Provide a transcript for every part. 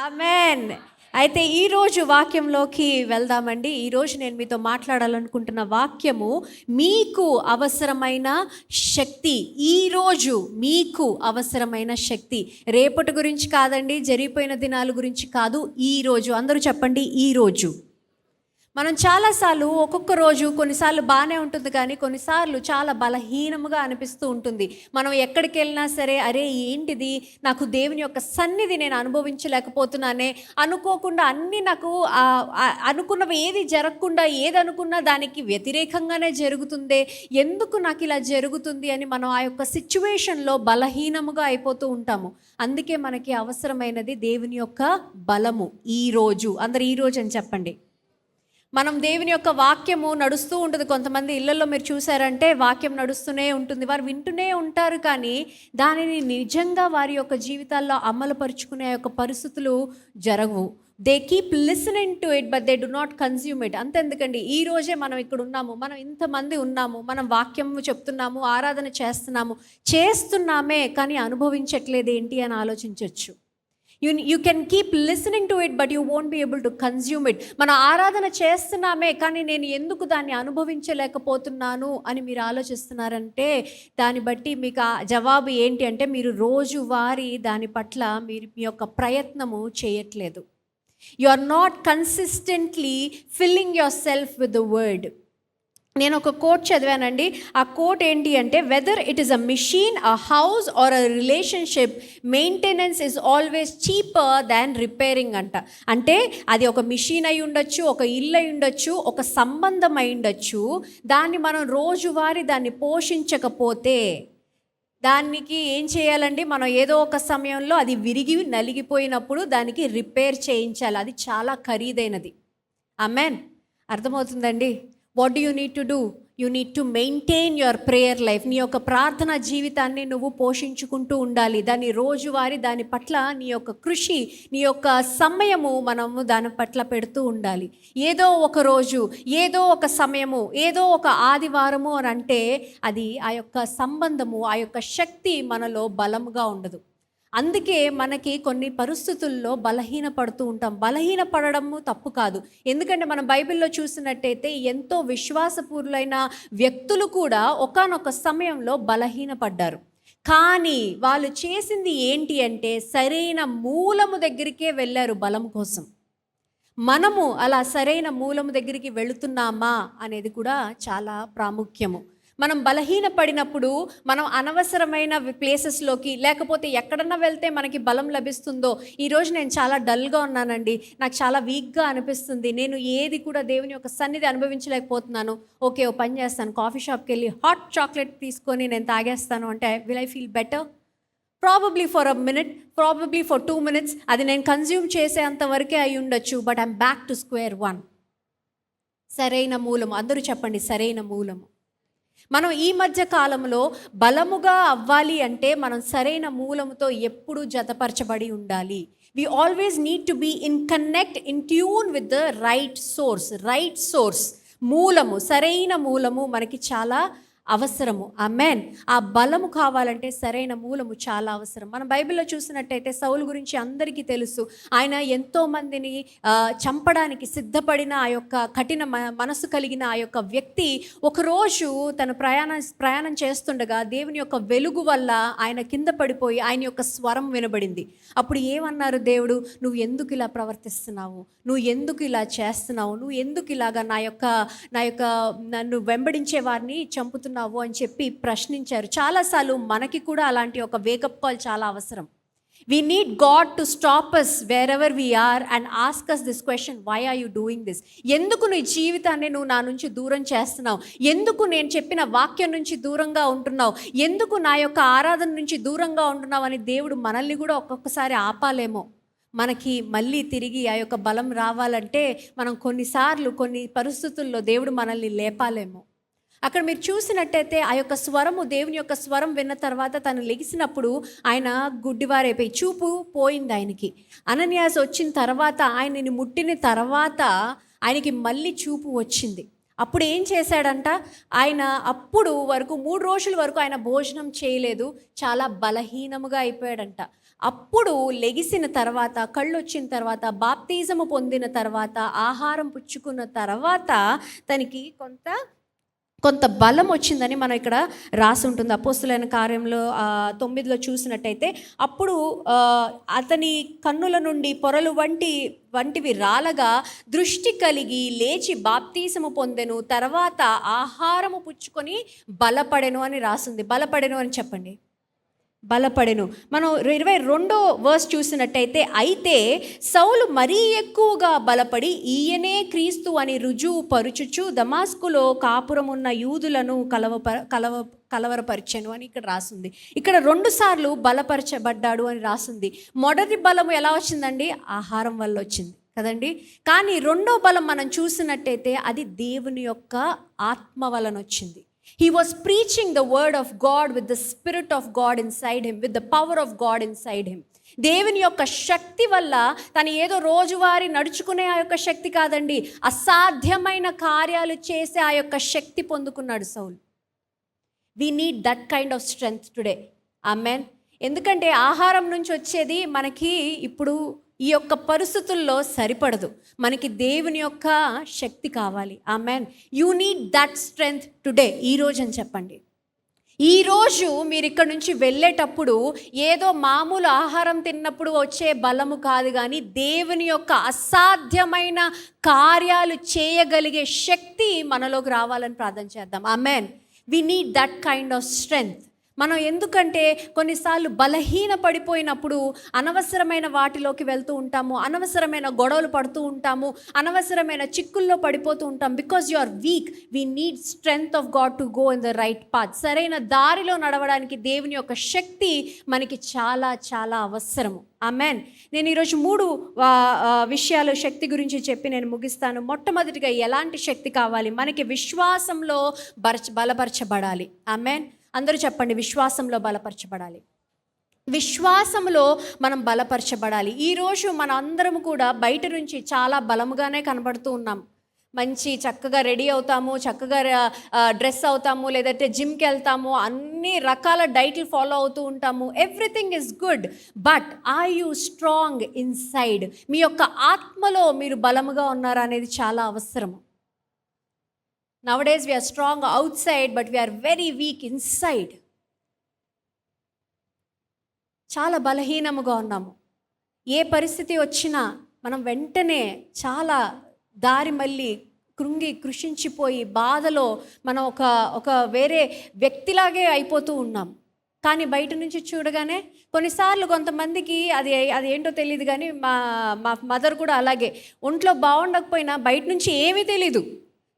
Amen. అయితే ఈరోజు వాక్యంలోకి వెళ్దామండి. ఈరోజు నేను మీతో మాట్లాడాలనుకుంటున్న వాక్యము మీకు అవసరమైన శక్తి. ఈరోజు మీకు అవసరమైన శక్తి. రేపటి గురించి కాదండి, జరిగిపోయిన దినాల గురించి కాదు, ఈరోజు. అందరూ చెప్పండి ఈరోజు. మనం చాలాసార్లు ఒక్కొక్క రోజు కొన్నిసార్లు బాగానే ఉంటుంది, కానీ కొన్నిసార్లు చాలా బలహీనముగా అనిపిస్తూ ఉంటుంది. మనం ఎక్కడికి వెళ్ళినా సరే, అరే ఏంటిది, నాకు దేవుని యొక్క సన్నిధి నేను అనుభవించలేకపోతున్నానే, అనుకోకుండా అన్నీ నాకు అనుకున్నవి ఏది జరగకుండా, ఏది అనుకున్నా దానికి వ్యతిరేకంగానే జరుగుతుందే, ఎందుకు నాకు ఇలా జరుగుతుంది అని మనం ఆ యొక్క సిచ్యువేషన్లో బలహీనముగా అయిపోతూ ఉంటాము. అందుకే మనకి అవసరమైనది దేవుని యొక్క బలము. ఈరోజు అందరు ఈరోజు అని చెప్పండి. మనం దేవుని యొక్క వాక్యము నడుస్తూ ఉంటుంది. కొంతమంది ఇళ్లలో మీరు చూసారంటే వాక్యం నడుస్తూనే ఉంటుంది, వారు వింటూనే ఉంటారు, కానీ దానిని నిజంగా వారి యొక్క జీవితాల్లో అమలుపరుచుకునే యొక్క పరిస్థితులు జరగవు. They keep listening to it but they do not consume it. అంతెందుకండి, ఈ రోజే మనం ఇక్కడ ఉన్నాము, మనం ఇంతమంది ఉన్నాము, మనం వాక్యము చెప్తున్నాము, ఆరాధన చేస్తున్నామే, కానీ అనుభవించట్లేదు ఏంటి అని ఆలోచించవచ్చు. You can keep listening to it, but you won't be able to consume it. మన ఆరాధన చేస్తున్నామే, కానీ నేను ఎందుకు దాన్ని అనుభవించలేకపోతున్నాను అని మీరు ఆలోచిస్తున్నారంటే, దాన్ని బట్టి మీకు ఆ జవాబు ఏంటి అంటే, మీరు రోజువారీ దాని పట్ల మీరు మీ యొక్క ప్రయత్నము చేయట్లేదు. You are not consistently filling yourself with the word. నేను ఒక కోట్ చదివానండి. ఆ కోట్ ఏంటి అంటే, whether it is a machine, a house or a relationship, maintenance is always cheaper than repairing అంట. అంటే అది ఒక మిషన్ అయి ఉండొచ్చు, ఒక ఇల్లు అయి ఉండొచ్చు, ఒక సంబంధం అయి ఉండొచ్చు. దాన్ని మనం రోజువారీ దాన్ని పోషించకపోతే దానికి ఏం చేయాలండి, మనం ఏదో ఒక సమయంలో అది విరిగి నలిగిపోయినప్పుడు దానికి రిపేర్ చేయించాలి. అది చాలా ఖరీదైనది. ఆమెన్. అర్థమవుతుందండి? What do you need to do? You need to maintain your prayer life. నీ యొక్క ప్రార్థనా జీవితాన్ని నువ్వు పోషించుకుంటూ ఉండాలి. దాన్ని రోజువారీ దాని పట్ల నీ యొక్క కృషి, నీ యొక్క సమయము మనము దాని పట్ల పెడుతూ ఉండాలి. ఏదో ఒక రోజు, ఏదో ఒక సమయము, ఏదో ఒక ఆదివారము అని అంటే అది ఆ యొక్క సంబంధము, ఆ యొక్క శక్తి మనలో బలముగా ఉండదు. అందుకే మనకి కొన్ని పరిస్థితుల్లో బలహీనపడుతూ ఉంటాం. బలహీనపడము తప్పు కాదు, ఎందుకంటే మనం బైబిల్లో చూసినట్టయితే ఎంతో విశ్వాసపూర్లైన వ్యక్తులు కూడా ఒకానొక సమయంలో బలహీనపడ్డారు. కానీ వాళ్ళు చేసింది ఏంటి అంటే, సరైన మూలము దగ్గరికే వెళ్ళారు బలం కోసం. మనము అలా సరైన మూలము దగ్గరికి వెళుతున్నామా అనేది కూడా చాలా ప్రాముఖ్యము. మనం బలహీనపడినప్పుడు మనం అనవసరమైన ప్లేసెస్లోకి, లేకపోతే ఎక్కడన్నా వెళ్తే మనకి బలం లభిస్తుందో, ఈరోజు నేను చాలా డల్గా ఉన్నానండి, నాకు చాలా వీక్గా అనిపిస్తుంది, నేను ఏది కూడా దేవుని యొక్క సన్నిధి అనుభవించలేకపోతున్నాను, ఓకే ఓ పని చేస్తాను, కాఫీ షాప్కి వెళ్ళి హాట్ చాక్లెట్ తీసుకొని నేను తాగేస్తాను అంటే will I feel better? Probably for a minute, probably for 2 minutes అది నేను కన్జ్యూమ్ చేసేంత వరకే అయి ఉండొచ్చు, but I'm back to square one. సరైన మూలము. అందరూ చెప్పండి, సరైన మూలము. మనం ఈ మధ్య కాలంలో బలముగా అవ్వాలి అంటే మనం సరైన మూలముతో ఎప్పుడూ జతపరచబడి ఉండాలి. We always need to be in connect, in tune with the right source. మూలము, సరైన మూలము మనకి చాలా అవసరము. ఆమెన్. ఆ బలము కావాలంటే సరైన మూలము చాలా అవసరం. మనం బైబిల్లో చూసినట్టయితే సౌలు గురించి అందరికీ తెలుసు. ఆయన ఎంతోమందిని చంపడానికి సిద్ధపడిన ఆ యొక్క కఠిన మనసు కలిగిన ఆ యొక్క వ్యక్తి ఒకరోజు తను ప్రయాణం చేస్తుండగా దేవుని యొక్క వెలుగు వల్ల ఆయన కింద పడిపోయి ఆయన యొక్క స్వరం వినబడింది. అప్పుడు ఏమన్నారు దేవుడు, నువ్వు ఎందుకు ఇలా ప్రవర్తిస్తున్నావు, నువ్వు ఎందుకు ఇలా చేస్తున్నావు, నువ్వు ఎందుకు ఇలాగా నా యొక్క నన్ను వెంబడించే వారిని చంపుతున్నావు అని చెప్పి ప్రశ్నించారు. చాలాసార్లు మనకి కూడా అలాంటి ఒక వేకప్ కాల్ చాలా అవసరం. We need God to stop us wherever we are and ask us this question, why are you doing this? ఎందుకు నీ జీవితాన్ని నువ్వు నా నుంచి దూరం చేస్తున్నావు? ఎందుకు నేను చెప్పిన వాక్యం నుంచి దూరంగా ఉంటున్నావు? ఎందుకు నా యొక్క ఆరాధన నుంచి దూరంగా ఉంటున్నావు అని దేవుడు మనల్ని కూడా ఒక్కొక్కసారి ఆపాలేమో. మనకి మళ్ళీ తిరిగి ఆ యొక్క బలం రావాలంటే మనం కొన్నిసార్లు కొన్ని పరిస్థితుల్లో దేవుడు మనల్ని లేపాలేమో. అక్కడ మీరు చూసినట్టయితే ఆ యొక్క స్వరము, దేవుని యొక్క స్వరం విన్న తర్వాత తను లెగిసినప్పుడు ఆయన గుడ్డివారైపోయి చూపు పోయింది ఆయనకి. అననీయాస్ వచ్చిన తర్వాత ఆయనని ముట్టిన తర్వాత ఆయనకి మళ్ళీ చూపు వచ్చింది. అప్పుడు ఏం చేశాడంట, ఆయన అప్పుడు వరకు 3 రోజుల వరకు ఆయన భోజనం చేయలేదు, చాలా బలహీనముగా అయిపోయాడంట. అప్పుడు లెగిసిన తర్వాత, కళ్ళు వచ్చిన తర్వాత, బాప్తిజము పొందిన తర్వాత, ఆహారం పుచ్చుకున్న తర్వాత తనకి కొంత బలం వచ్చిందని మనం ఇక్కడ రాసి ఉంటుంది. అపోస్తులైన కార్యంలో 9లో చూసినట్టయితే, అప్పుడు అతని కన్నుల నుండి పొరలు వంటివి రాలగా దృష్టి కలిగి లేచి బాప్తీసము పొందెను, తర్వాత ఆహారము పుచ్చుకొని బలపడెను అని రాసింది. బలపడెను అని చెప్పండి. బలపడెను. మనం 22వ వర్స్ చూసినట్టయితే, అయితే సౌలు మరీ ఎక్కువగా బలపడి ఈయనే క్రీస్తు అని రుజువు పరుచుచు దమాస్కులో కాపురమున్న యూదులను కలవరపరిచెను అని ఇక్కడ రాసింది. ఇక్కడ 2 సార్లు బలపరచబడ్డాడు అని రాసింది. మొదటి బలము ఎలా వచ్చిందండి? ఆహారం వల్ల వచ్చింది కదండి. కానీ 2వ బలం మనం చూసినట్టయితే అది దేవుని యొక్క ఆత్మ వలన వచ్చింది. He was preaching the word of God with the spirit of God inside him, with the power of God inside him. దేవుని యొక్క శక్తి వల్ల, తను ఏదో రోజువారీ నడుచుకునే ఆ యొక్క శక్తి కాదండి, అసాధ్యమైన కార్యాలు చేసే ఆ యొక్క శక్తి పొందుకున్నాడు సౌలు. We need that kind of strength today. Amen. ఎందుకంటే ఆహారం నుంచి వచ్చేది మనకి ఇప్పుడు ఈ యొక్క పరిస్థితుల్లో సరిపడదు. మనకి దేవుని యొక్క శక్తి కావాలి. Amen. You need that strength today. ఈరోజు అని చెప్పండి. ఈరోజు మీరు ఇక్కడ నుంచి వెళ్ళేటప్పుడు ఏదో మామూలు ఆహారం తిన్నప్పుడు వచ్చే బలము కాదు, కానీ దేవుని యొక్క అసాధ్యమైన కార్యాలు చేయగలిగే శక్తి మనలోకి రావాలని ప్రార్థన చేద్దాం. Amen. We need that kind of strength. మనం ఎందుకంటే కొన్నిసార్లు బలహీన పడిపోయినప్పుడు అనవసరమైన వాటిలోకి వెళ్తూ ఉంటాము, అనవసరమైన గొడవలు పడుతూ ఉంటాము, అనవసరమైన చిక్కుల్లో పడిపోతూ ఉంటాం. Because you are weak. We need strength of God to go in the right path. సరైన దారిలో నడవడానికి దేవుని యొక్క శక్తి మనకి చాలా చాలా అవసరము. ఆమెన్. నేను ఈరోజు 3 విషయాలు శక్తి గురించి చెప్పి నేను ముగిస్తాను. మొట్టమొదటిగా ఎలాంటి శక్తి కావాలి? మనకి విశ్వాసంలో బలపరచబడాలి. ఆమెన్. అందరూ చెప్పండి, విశ్వాసంలో బలపరచబడాలి. విశ్వాసంలో మనం బలపరచబడాలి. ఈరోజు మన అందరం కూడా బయట నుంచి చాలా బలముగానే కనబడుతూ ఉన్నాం. మంచి చక్కగా రెడీ అవుతాము, చక్కగా డ్రెస్ అవుతాము, లేదంటే జిమ్కి వెళ్తాము, అన్ని రకాల డైట్లు ఫాలో అవుతూ ఉంటాము. Everything is good, but are you strong inside? మీ యొక్క ఆత్మలో మీరు బలముగా ఉన్నారా అనేది చాలా అవసరము. Nowadays we are strong outside, but we are very weak inside. చాలా బలహీనముగా ఉన్నాము. ఏ పరిస్థితి వచ్చినా మనం వెంటనే చాలా దారి మళ్ళీ కృషించిపోయి బాధలో మనం ఒక వేరే వ్యక్తిలాగే అయిపోతూ ఉన్నాం. కానీ బయట నుంచి చూడగానే కొన్నిసార్లు కొంతమందికి అది ఏంటో తెలియదు, కానీ మా మదర్ కూడా అలాగే. ఒంట్లో బాగుండకపోయినా బయట నుంచి ఏమీ తెలీదు,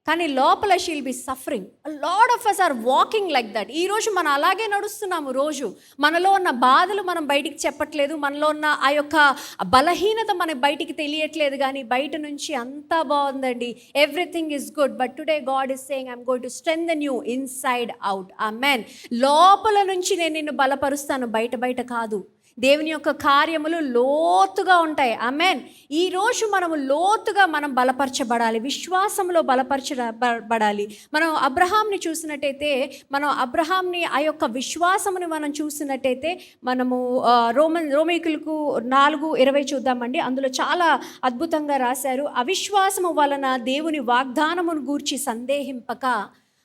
కానీ లోపల she'll be suffering. Lot of us are walking like that. ఈరోజు మనం అలాగే నడుస్తున్నాము. రోజు మనలో ఉన్న బాధలు మనం బయటికి చెప్పట్లేదు, మనలో ఉన్న ఆ యొక్క బలహీనత మనకు బయటికి తెలియట్లేదు, కానీ బయట నుంచి అంతా బాగుందండి, everything is good. But today God is saying I'm going to strengthen you inside out. Amen. లోపల నుంచి నేను నిన్ను బలపరుస్తాను, బయట కాదు. దేవుని యొక్క కార్యములు లోతుగా ఉంటాయి. ఆమెన్. ఈరోజు మనము లోతుగా మనం బలపరచబడాలి, విశ్వాసంలో బలపరచబడాలి. మనం అబ్రహాంని చూసినట్టయితే, మనం అబ్రహాంని ఆ యొక్క విశ్వాసముని మనం చూసినట్టయితే, మనము రోమీకులకు 4:20 చూద్దామండి. అందులో చాలా అద్భుతంగా రాశారు. అవిశ్వాసము వలన దేవుని వాగ్దానమును గూర్చి సందేహింపక,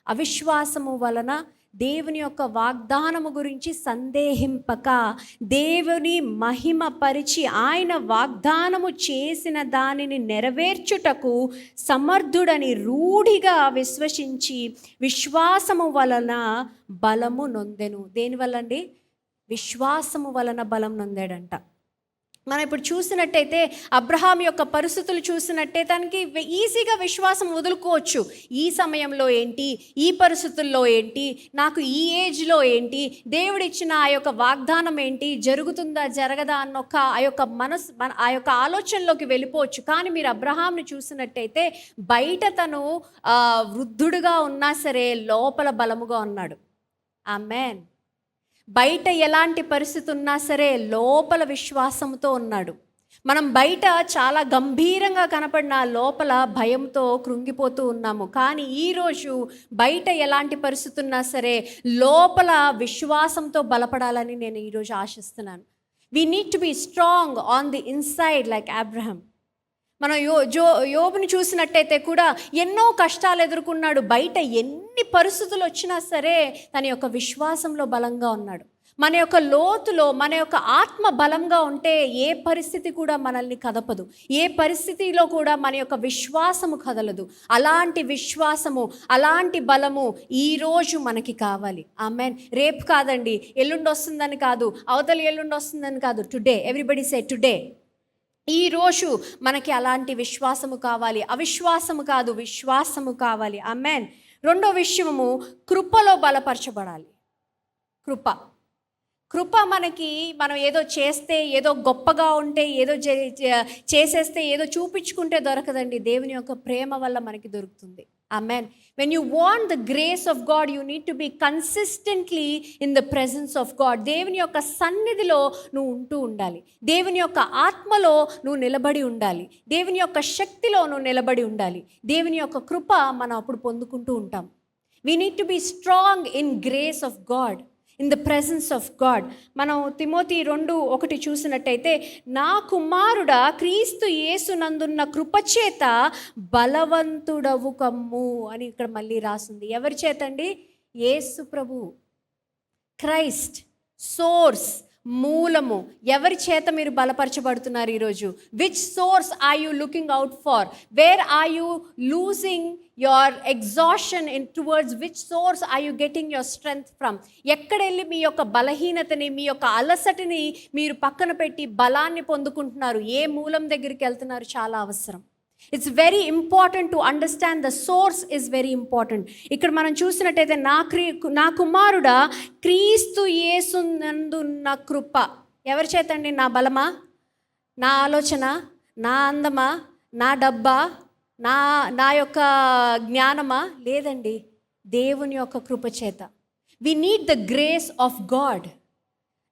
అవిశ్వాసము వలన దేవుని యొక్క వాగ్దానము గురించి సందేహింపక, దేవుని మహిమపరిచి ఆయన వాగ్దానము చేసిన దానిని నెరవేర్చుటకు సమర్థుడని రూఢిగా విశ్వసించి విశ్వాసము వలన బలము నొందెను. దేనివల్ల అండి? విశ్వాసము వలన బలం నొందాడంట. మనం ఇప్పుడు చూసినట్టయితే అబ్రహాం యొక్క పరిస్థితులు చూసినట్టే తనకి ఈజీగా విశ్వాసం వదులుకోవచ్చు. ఈ సమయంలో ఏంటి, ఈ పరిస్థితుల్లో ఏంటి, నాకు ఈ ఏజ్లో ఏంటి, దేవుడిచ్చిన ఆ యొక్క వాగ్దానం ఏంటి, జరుగుతుందా జరగదా అన్న ఆ యొక్క ఆలోచనలోకి వెళ్ళిపోవచ్చు. కానీ మీరు అబ్రహాంని చూసినట్టయితే బయట తను వృద్ధుడుగా ఉన్నా సరే లోపల బలముగా ఉన్నాడు. ఆమెన్. బయట ఎలాంటి పరిస్థితి ఉన్నా సరే లోపల విశ్వాసంతో ఉన్నాడు. మనం బయట చాలా గంభీరంగా కనపడిన లోపల భయంతో కృంగిపోతూ ఉన్నాము. కానీ ఈరోజు బయట ఎలాంటి పరిస్థితి ఉన్నా సరే లోపల విశ్వాసంతో బలపడాలని నేను ఈరోజు ఆశిస్తున్నాను. We need to be strong on the inside like Abraham. మనం యోబుని చూసినట్టయితే కూడా ఎన్నో కష్టాలు ఎదుర్కొన్నాడు. బయట ఎన్ని పరిస్థితులు వచ్చినా సరే తన యొక్క విశ్వాసంలో బలంగా ఉన్నాడు. మన యొక్క లోతులో మన యొక్క ఆత్మ బలంగా ఉంటే ఏ పరిస్థితి కూడా మనల్ని కదపదు, ఏ పరిస్థితిలో కూడా మన యొక్క విశ్వాసము కదలదు. అలాంటి విశ్వాసము, అలాంటి బలము ఈరోజు మనకి కావాలి. ఆమెన్. రేపు కాదండి, ఎల్లుండి వస్తుందని కాదు, అవతల ఎల్లుండి వస్తుందని కాదు. టుడే, ఎవ్రీబడి సే టుడే. ఈరోజు మనకి అలాంటి విశ్వాసము కావాలి. అవిశ్వాసము కాదు, విశ్వాసము కావాలి. ఆమెన్. రెండో విషయము, కృపలో బలపరచబడాలి. కృప మనకి, మనం ఏదో చేస్తే, ఏదో గొప్పగా ఉంటే, ఏదో చేసేస్తే, ఏదో చూపించుకుంటే దొరకదండి. దేవుని యొక్క ప్రేమ వల్ల మనకి దొరుకుతుంది. Amen. When you want the grace of God, you need to be consistently in the presence of God. దేవుని యొక్క సన్నిధిలో నువ్వు ఉంటూ ఉండాలి. దేవుని యొక్క ఆత్మలో నువ్వు నిలబడి ఉండాలి. దేవుని యొక్క శక్తిలో నువ్వు నిలబడి ఉండాలి. దేవుని యొక్క కృప మనం అప్పుడు పొందుకుంటూ ఉంటాం. We need to be strong in grace of God, in the presence of God. మనం తిమోతి 2:1 చూసినట్టయితే, నా కుమారుడా, క్రీస్తు యేసునందున్న కృపచేత బలవంతుడవు కమ్ము అని ఇక్కడ మళ్ళీ రాస్తుంది. ఎవరి చేత అండి? యేసు ప్రభు, క్రైస్ట్, సోర్స్, మూలము. ఎవరి చేత మీరు బలపరచబడుతున్నారు ఈరోజు? Which source are you looking out for? Where are you losing your exhaustion in towards? Which source are you getting your strength from? ఎక్కడెళ్ళి మీ యొక్క బలహీనతని, మీ యొక్క అలసటని మీరు పక్కన పెట్టి బలాన్ని పొందుకుంటున్నారు? ఏ మూలం దగ్గరికి వెళ్తున్నారు? చాలా అవసరం. It's very important to understand the source is very important. ఇక్కడ మనం చూసినట్టయితే, నా కుమారుడా, క్రీస్తు యేసునందున్న కృప. ఎవరి చేతండి? నా బలమా, నా ఆలోచన, నా అందమా, నా డబ్బా, నా యొక్క జ్ఞానమా? లేదండి, దేవుని యొక్క కృప చేత. We need the grace of God.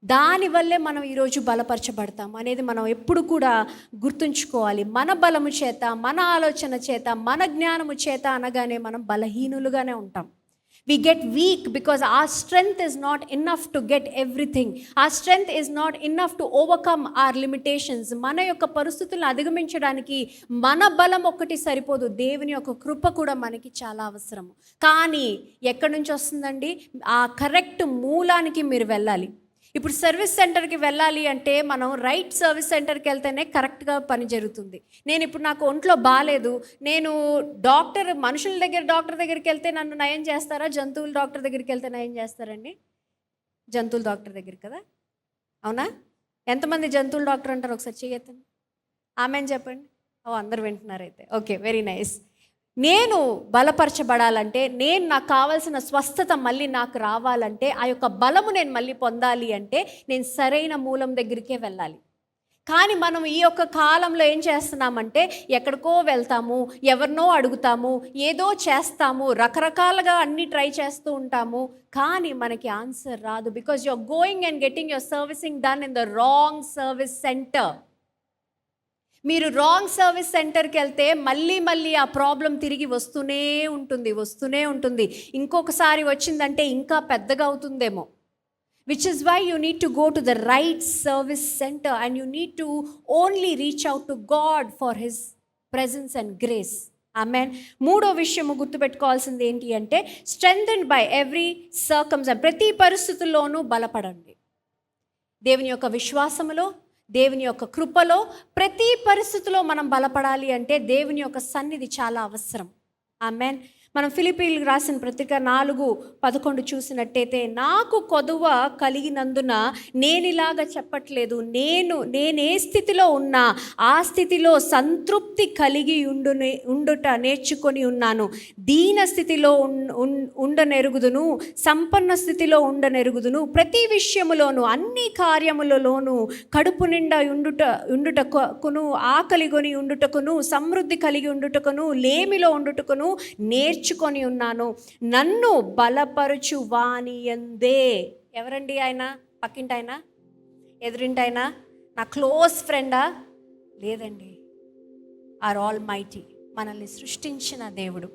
దానివల్లే మనం ఈరోజు బలపరచబడతాం అనేది మనం ఎప్పుడు కూడా గుర్తుంచుకోవాలి. మన బలము చేత, మన ఆలోచన చేత, మన జ్ఞానము చేత అనగానే మనం బలహీనులుగానే ఉంటాం. We get weak because our strength is not enough to get everything. Our strength is not enough to overcome our limitations. మన యొక్క పరిస్థితులను అధిగమించడానికి మన బలం ఒక్కటి సరిపోదు. దేవుని యొక్క కృప కూడా మనకి చాలా అవసరము. కానీ ఎక్కడి నుంచి వస్తుందండి? ఆ కరెక్ట్ మూలానికి మీరు వెళ్ళాలి. ఇప్పుడు సర్వీస్ సెంటర్కి వెళ్ళాలి అంటే మనం రైట్ సర్వీస్ సెంటర్కి వెళ్తేనే కరెక్ట్గా పని జరుగుతుంది. నేను ఇప్పుడు నాకు ఒంట్లో బాగాలేదు, నేను మనుషుల డాక్టర్ దగ్గరికి వెళ్తే నన్ను నయం చేస్తారా? జంతువుల డాక్టర్ దగ్గరికి వెళ్తే నయం చేస్తారండి? జంతువుల డాక్టర్ దగ్గర కదా, అవునా? ఎంతమంది జంతువుల డాక్టర్ అంటారు? ఒకసారి చేయొద్దండి. ఆమెను చెప్పండి. అందరు వింటున్నారైతే ఓకే, వెరీ నైస్. నేను బలపరచబడాలంటే, నాకు కావాల్సిన స్వస్థత మళ్ళీ నాకు రావాలంటే, ఆ యొక్క బలము నేను మళ్ళీ పొందాలి అంటే నేను సరైన మూలం దగ్గరికే వెళ్ళాలి. కానీ మనం ఈ యొక్క కాలంలో ఏం చేస్తున్నామంటే, ఎక్కడికో వెళ్తాము, ఎవరినో అడుగుతాము, ఏదో చేస్తాము, రకరకాలుగా అన్నీ ట్రై చేస్తూ ఉంటాము, కానీ మనకి ఆన్సర్ రాదు. Because you are going and getting your servicing done in the wrong service centre. మీరు రాంగ్ సర్వీస్ సెంటర్కి వెళ్తే మళ్ళీ ఆ ప్రాబ్లం తిరిగి వస్తూనే ఉంటుంది. ఇంకొకసారి వచ్చిందంటే ఇంకా పెద్దగా అవుతుందేమో. Which is why you need to go to the right service centre and you need to only reach out to God for his presence and grace. Amen. మూడో విషయము గుర్తుపెట్టుకోవాల్సింది ఏంటి అంటే, స్ట్రెంథెన్డ్ బై ఎవ్రీ సర్కమ్స్టాన్స్. ప్రతి పరిస్థితుల్లోనూ బలపడండి. దేవుని యొక్క విశ్వాసములో, దేవుని యొక్క కృపలో ప్రతి పరిస్థితిలో మనం బలపడాలి అంటే దేవుని యొక్క సన్నిధి చాలా అవసరం. ఆమెన్. మనం ఫిలిప్పీయులకు రాసిన పత్రిక 4:11 చూసినట్టయితే, నాకు కొదువ కలిగినందున నేనిలాగా చెప్పట్లేదు, నేనే స్థితిలో ఉన్నా ఆ స్థితిలో సంతృప్తి కలిగి ఉండుట నేర్చుకొని ఉన్నాను. దీన స్థితిలో ఉండనెరుగుదును, సంపన్న స్థితిలో ఉండనెరుగుదును. ప్రతి విషయములోను, అన్ని కార్యములలోనూ కడుపు నిండా ఉండుటకును, ఆకలి కొని ఉండుటకును, సమృద్ధి కలిగి ఉండుటకును, లేమిలో ఉండుటకును నేర్చుకొని ఉన్నాను. నన్ను బలపరచు వాని యందే. ఎవరండి ఆయన? పక్కింటి ఆయన? ఎదురింటి ఆయన? నా క్లోజ్ ఫ్రెండా? లేదండి, ఆర్ ఆల్ మైటీ, మనల్ని సృష్టించిన దేవుడు,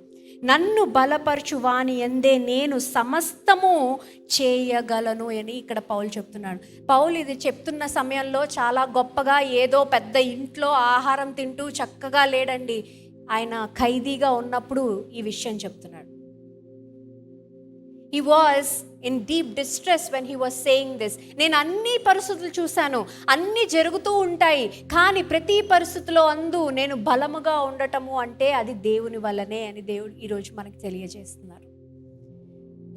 నన్ను బలపరచు వాని యందే నేను సమస్తము చేయగలను అని ఇక్కడ పౌలు చెప్తున్నాడు. పౌలు ఇది చెప్తున్న సమయంలో చాలా గొప్పగా ఏదో పెద్ద ఇంట్లో ఆహారం తింటూ చక్కగా లేడండి. ఆయన ఖైదీగా ఉన్నప్పుడు ఈ విషయం చెప్తున్నాడు. He was in deep distress when he was saying this. నేను అన్ని పరిస్థితులు చూశాను, అన్నీ జరుగుతూ ఉంటాయి, కానీ ప్రతి పరిస్థితిలో అందు నేను బలముగా ఉండటము అంటే అది దేవుని వల్లనే అని దేవుడు ఈరోజు మనకు తెలియజేస్తున్నారు.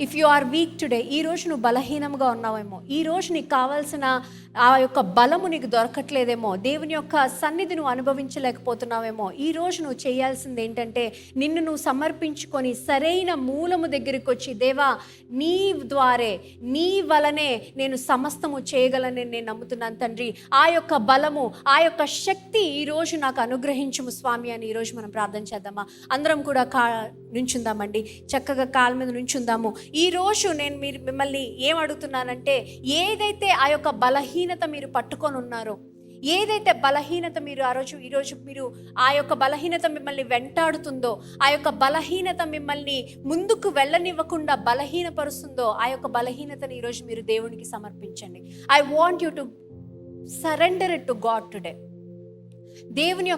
If you are weak today, ఈరోజు నువ్వు బలహీనంగా ఉన్నావేమో, ఈరోజు నీకు కావాల్సిన ఆ యొక్క బలము నీకు దొరకట్లేదేమో, దేవుని యొక్క సన్నిధి నువ్వు అనుభవించలేకపోతున్నావేమో, ఈరోజు నువ్వు చేయాల్సింది ఏంటంటే నిన్ను నువ్వు సమర్పించుకొని సరైన మూలము దగ్గరికి వచ్చి, దేవా నీ ద్వారే నీ వలనే నేను సమస్తము చేయగలని నేను నమ్ముతున్నాను తండ్రి, ఆ యొక్క బలము ఆ యొక్క శక్తి ఈరోజు నాకు అనుగ్రహించుము స్వామి అని ఈరోజు మనం ప్రార్థన చేద్దామా? అందరం కూడా నుంచుందామండి, చక్కగా కాళ్ళ మీద నుంచుందాము. ఈరోజు నేను మిమ్మల్ని ఏం అడుగుతున్నానంటే, ఏదైతే ఆ యొక్క బలహీనత మీరు పట్టుకొని ఉన్నారో, ఏదైతే బలహీనత మీరు ఈరోజు మీరు ఆ యొక్క బలహీనత మిమ్మల్ని వెంటాడుతుందో, ఆ యొక్క బలహీనత మిమ్మల్ని ముందుకు వెళ్ళనివ్వకుండా బలహీనపరుస్తుందో, ఆ యొక్క బలహీనతని ఈరోజు మీరు దేవునికి సమర్పించండి. I want you to surrender it to God today. దేవుని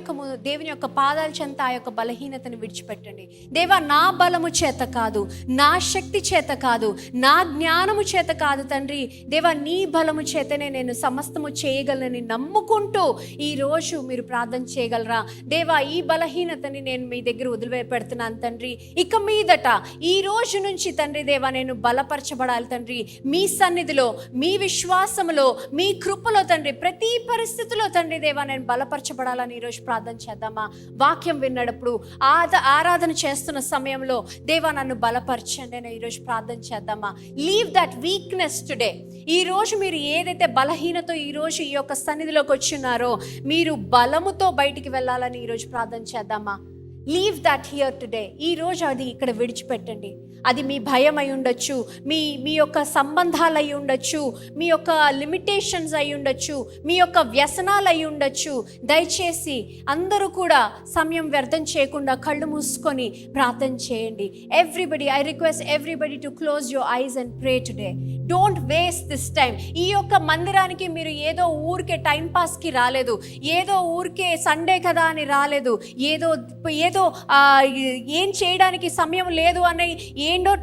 యొక్క పాదాల చెంత ఆ యొక్క బలహీనతను విడిచిపెట్టండి. దేవా నా బలము చేత కాదు, నా శక్తి చేత కాదు, నా జ్ఞానము చేత కాదు తండ్రి, దేవా నీ బలము చేతనే నేను సమస్తము చేయగలనని నమ్ముకుంటూ ఈరోజు మీరు ప్రార్థన చేయగలరా? దేవా ఈ బలహీనతని నేను మీ దగ్గర వదిలిపెడుతున్నాను తండ్రి, ఇక మీదట ఈ రోజు నుంచి తండ్రి దేవా నేను బలపరచబడాలి తండ్రి, మీ సన్నిధిలో మీ విశ్వాసములో మీ కృపలో తండ్రి, ప్రతి పరిస్థితిలో తండ్రి దేవా నేను బలపరచబడాలి అని ఈరోజు ప్రార్థన చేద్దామా? వాక్యం విన్నప్పుడు ఆరాధన చేస్తున్న సమయంలో దేవా నన్ను బలపరచండి అని ఈరోజు ప్రార్థన చేద్దామా? Leave that weakness today. ఈరోజు మీరు ఏదైతే బలహీనతో ఈరోజు ఈ యొక్క సన్నిధిలోకి వచ్చినారో మీరు బలముతో బయటికి వెళ్ళాలని ఈరోజు ప్రార్థన చేద్దామా? Leave that here today. ఈరోజు అది ఇక్కడ విడిచిపెట్టండి. అది మీ భయం అయి ఉండొచ్చు, మీ యొక్క సంబంధాలు అయి ఉండొచ్చు, మీ యొక్క లిమిటేషన్స్ అయి ఉండొచ్చు, మీ యొక్క వ్యసనాలు అయి ఉండొచ్చు. దయచేసి అందరూ కూడా సమయం వ్యర్థం చేయకుండా కళ్ళు మూసుకొని ప్రార్థన చేయండి. Everybody, I request everybody to close your eyes and pray today. Don't waste this time. ఈ యొక్క మందిరానికి మీరు ఏదో ఊరికే టైం పాస్కి రాలేదు, ఏదో ఊరికే సండే కదా అని రాలేదు, ఏదో ఏం చేయడానికి సమయం లేదు అని ఏంటో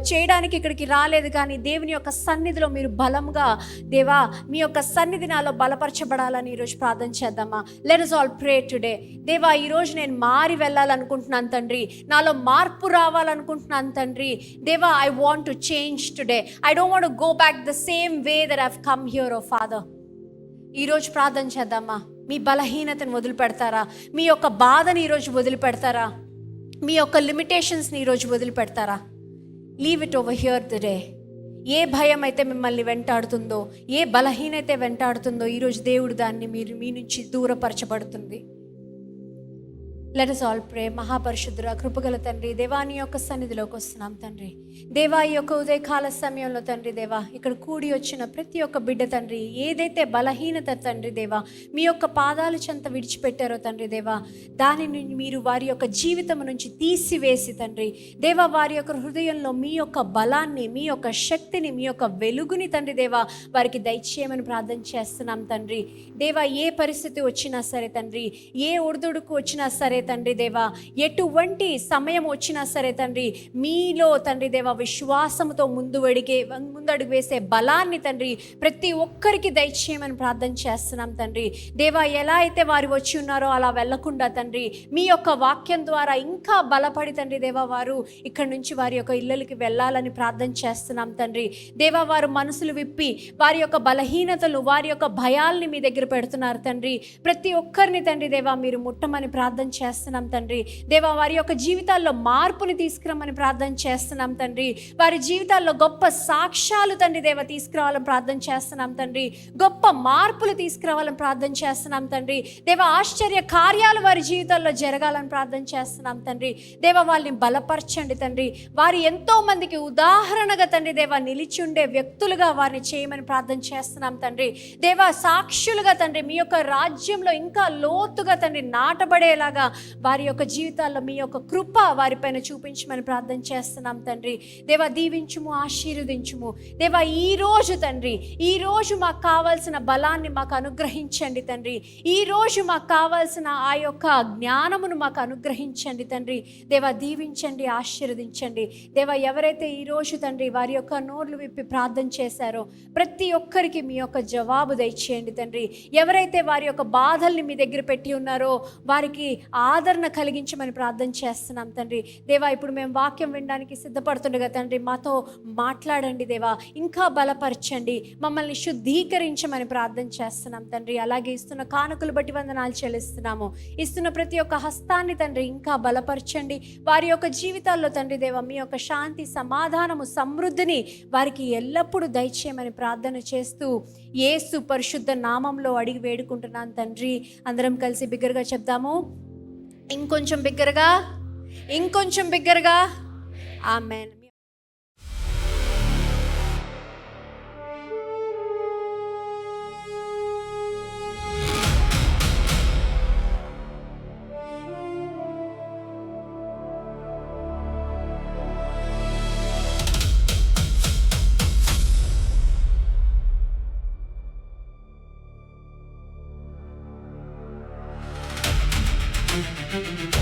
చేయడానికి ఇక్కడికి రాలేదు. కానీ దేవుని యొక్క సన్నిధిలో మీరు బలంగా, దేవా మీ యొక్క సన్నిధి నాలో బలపరచబడాలని ఈరోజు ప్రార్థన చేద్దామా? Let us all pray today. దేవా ఈరోజు నేను మారి వెళ్ళాలనుకుంటున్నాను తండ్రి, నాలో మార్పు రావాలనుకుంటున్నాను తండ్రి. దేవా I want to change today. I don't want to go back the same way that I have come here. O Father, ఈరోజు ప్రార్థన చేద్దామా? మీ బలహీనతను వదిలిపెడతారా? మీ యొక్క బాధని ఈరోజు వదిలిపెడతారా? మీ యొక్క లిమిటేషన్స్ని ఈరోజు వదిలిపెడతారా? Leave it over here today. ఏ భయం అయితే మిమ్మల్ని వెంటాడుతుందో, ఏ బలహీనత వెంటాడుతుందో ఈరోజు దేవుడు దాన్ని మీ నుంచి దూరపరచబడుతుంది. Let us all pray. మహాపరిశుద్ధుడా కృపగల తండ్రి, దేవాని యొక్క సన్నిధిలోకి వస్తున్నాం తండ్రి. దేవా ఈ యొక్క ఉదయకాల సమయంలో తండ్రి దేవా ఇక్కడ కూడి వచ్చిన ప్రతి ఒక్క బిడ్డ తండ్రి, ఏదైతే బలహీనత తండ్రి దేవా మీ యొక్క పాదాల చెంత విడిచిపెట్టారో తండ్రి దేవా, దానిని మీరు వారి యొక్క జీవితం నుంచి తీసివేసి తండ్రి దేవా వారి యొక్క హృదయంలో మీ యొక్క బలాన్ని, మీ యొక్క శక్తిని, మీ యొక్క వెలుగుని తండ్రి దేవా వారికి దయచేయమని ప్రార్థన చేస్తున్నాం తండ్రి. దేవా ఏ పరిస్థితి వచ్చినా సరే తండ్రి, ఏ ఒడిదుడుకు వచ్చినా సరే తండ్రి దేవా, ఎటువంటి సమయం వచ్చినా సరే తండ్రి, మీలో తండ్రి దేవా విశ్వాసంతో ముందడుగు వేసే బలాన్ని తండ్రి ప్రతి ఒక్కరికి దయచేయమని ప్రార్థన చేస్తున్నాం తండ్రి. దేవా ఎలా అయితే వారు వచ్చి ఉన్నారో అలా వెళ్లకుండా తండ్రి మీ యొక్క వాక్యం ద్వారా ఇంకా బలపడి తండ్రి దేవా వారు ఇక్కడి నుంచి వారి యొక్క ఇళ్ళకి వెళ్ళాలని ప్రార్థన చేస్తున్నాం తండ్రి. దేవా వారు మనసులు విప్పి వారి యొక్క బలహీనతలు, వారి యొక్క భయాల్ని మీ దగ్గర పెడుతున్నారు తండ్రి. ప్రతి ఒక్కరిని తండ్రి దేవా మీరు ముట్టమని ప్రార్థన చేస్తున్నాం తండ్రి. దేవా వారి యొక్క జీవితాల్లో మార్పుని తీసుకురమ్మని ప్రార్థన చేస్తున్నాం తండ్రి. వారి జీవితాల్లో గొప్ప సాక్ష్యాలు తండ్రి దేవా తీసుకురావాలని ప్రార్థన చేస్తున్నాం తండ్రి. గొప్ప మార్పులు తీసుకురావాలని ప్రార్థన చేస్తున్నాం తండ్రి. దేవా ఆశ్చర్య కార్యాలు వారి జీవితాల్లో జరగాలని ప్రార్థన చేస్తున్నాం తండ్రి. దేవా వాళ్ళని బలపరచండి తండ్రి. వారు ఎంతో మందికి ఉదాహరణగా తండ్రి దేవా నిలిచి ఉండే వ్యక్తులుగా వారిని చేయమని ప్రార్థన చేస్తున్నాం తండ్రి. దేవా సాక్షులుగా తండ్రి మీ యొక్క రాజ్యంలో ఇంకా లోతుగా తండ్రి నాటబడేలాగా వారి యొక్క జీవితాల్లో మీ యొక్క కృప వారిపైన చూపించమని ప్రార్థన చేస్తున్నాం తండ్రి. దేవా దీవించుము, ఆశీర్వదించుము. దేవా ఈరోజు తండ్రి, ఈరోజు మాకు కావాల్సిన బలాన్ని మాకు అనుగ్రహించండి తండ్రి. ఈరోజు మాకు కావాల్సిన ఆ యొక్క జ్ఞానమును మాకు అనుగ్రహించండి తండ్రి. దేవా దీవించండి, ఆశీర్వదించండి. దేవా ఎవరైతే ఈరోజు తండ్రి వారి యొక్క నోర్లు విప్పి ప్రార్థన చేశారో ప్రతి ఒక్కరికి మీ యొక్క జవాబు దయచేయండి తండ్రి. ఎవరైతే వారి యొక్క బాధల్ని మీ దగ్గర పెట్టి ఉన్నారో వారికి ఆదరణ కలిగించమని ప్రార్థన చేస్తున్నాం తండ్రి. దేవా ఇప్పుడు మేము వాక్యం వినడానికి సిద్ధపడుతుండగా తండ్రి మాతో మాట్లాడండి దేవా, ఇంకా బలపరచండి, మమ్మల్ని శుద్ధీకరించమని ప్రార్థన చేస్తున్నాం తండ్రి. అలాగే ఇస్తున్న కానుకలు బట్టి వందనాలు చెల్లిస్తున్నాము. ఇస్తున్న ప్రతి ఒక్క హస్తాన్ని తండ్రి ఇంకా బలపరచండి. వారి యొక్క జీవితాల్లో తండ్రి దేవా మీ యొక్క శాంతి, సమాధానము, సమృద్ధిని వారికి ఎల్లప్పుడూ దయచేయమని ప్రార్థన చేస్తూ యేసు పరిశుద్ధ నామంలో అడిగి వేడుకుంటున్నాను తండ్రి. అందరం కలిసి బిగ్గరగా చెప్దాము. ఇంకొంచెం బిగ్గరగా, ఇంకొంచెం బిగ్గరగా. ఆమేన్. Thank you.